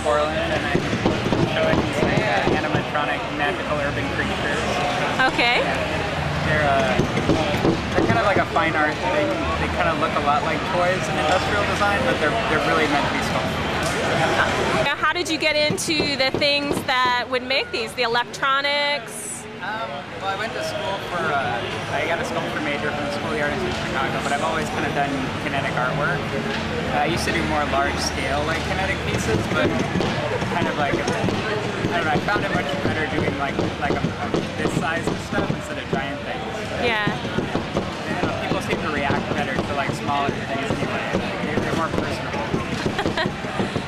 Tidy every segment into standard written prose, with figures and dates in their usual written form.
Borland, and I'm showing these animatronic magical urban creatures. Okay. They're kind of like a fine art thing. They kind of look a lot like toys in industrial design, but they're really meant to be sculpted. How did you get into the things that would make these? The electronics? Well, I went to school for, I got a sculpture major from the School of the Arts in Chicago, but I've always kind of done kinetic artwork. I used to do more large scale, like kinetic pieces, but kind of like, I don't know, I found it much better doing like this size of stuff instead of giant things. Yeah. And people seem to react better to like smaller things anyway. They're more personable.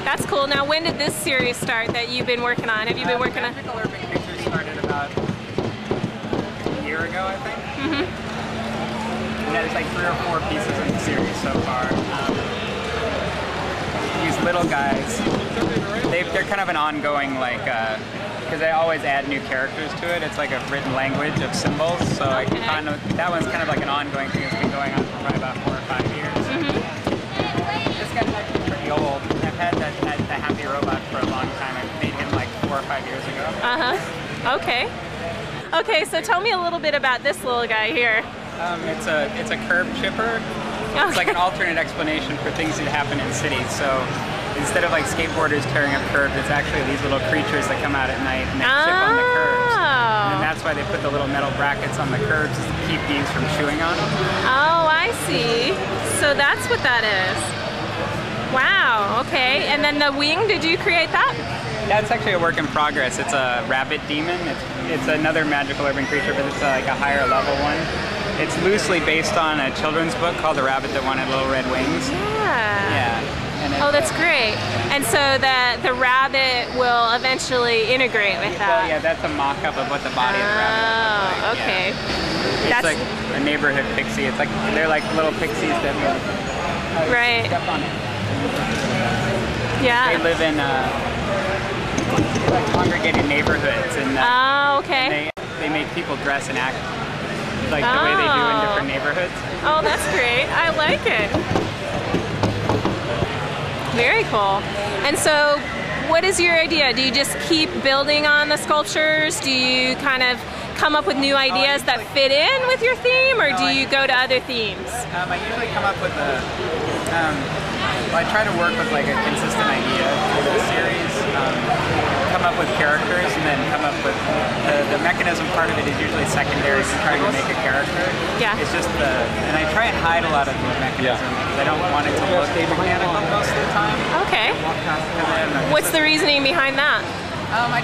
That's cool. Now, when did this series start that you've been working on? Have you been working on? Magical Urban Creatures started about a year ago, I think. Mm-hmm. There's like 3 or 4 pieces in the series so far. These little guys, they're kind of an ongoing, like, because I always add new characters to it. It's like a written language of symbols, so I can kind of, that one's kind of like an ongoing thing that's been going on for probably about 4 or 5 years. Mm-hmm. This guy's actually pretty old. I've had the Happy Robot for a long time. I made him like 4 or 5 years ago. Uh-huh. Okay. Okay, so tell me a little bit about this little guy here. It's a curb chipper. Okay. It's like an alternate explanation for things that happen in cities. So instead of like skateboarders tearing up curbs, it's actually these little creatures that come out at night and they chip on the curbs. And that's why they put the little metal brackets on the curbs to keep these from chewing on them. Oh, I see. So that's what that is. Wow, okay. And then the wing, did you create that? Yeah, it's actually a work in progress. It's a rabbit demon. It's another magical urban creature, but it's like a higher level one. It's loosely based on a children's book called The Rabbit That Wanted Little Red Wings. Yeah. And oh, that's great. And so the rabbit will eventually integrate with that. Well, yeah, that's a mock-up of what the body of the rabbit looks like. Oh, okay. Yeah. It's That's like a neighborhood pixie. It's like, they're like little pixies that right. step on it. Yeah. They live in like congregated neighborhoods, and oh, okay. and they make people dress and act like the way they do in different neighborhoods. Oh, that's great. I like it. Very cool. And so, what is your idea? Do you just keep building on the sculptures? Do you kind of come up with new ideas that fit in with your theme, or do you go to other themes? I usually come up with I try to work with like a consistent idea for the series, come up with characters, and then come up with the mechanism part of it is usually secondary to trying to make a character. Yeah. It's just and I try and hide a lot of the mechanism because I don't want it to look mechanical most of the time. Okay. What's the reasoning behind that? I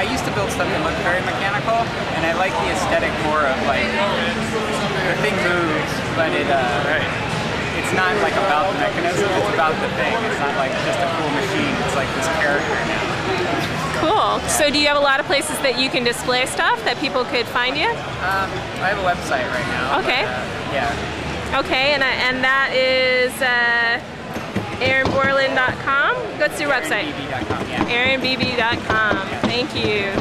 used to build stuff that looked very mechanical, and I like the aesthetic more of like the thing moves, but it's not like about the mechanism, it's about the thing. It's not like just a cool machine, it's like this character now. Cool. So do you have a lot of places that you can display stuff that people could find you? I have a website right now. Okay. But, yeah. Okay, and that is AaronBorland.com. What's your website? AaronBB.com, yeah. AaronBB.com. Thank you.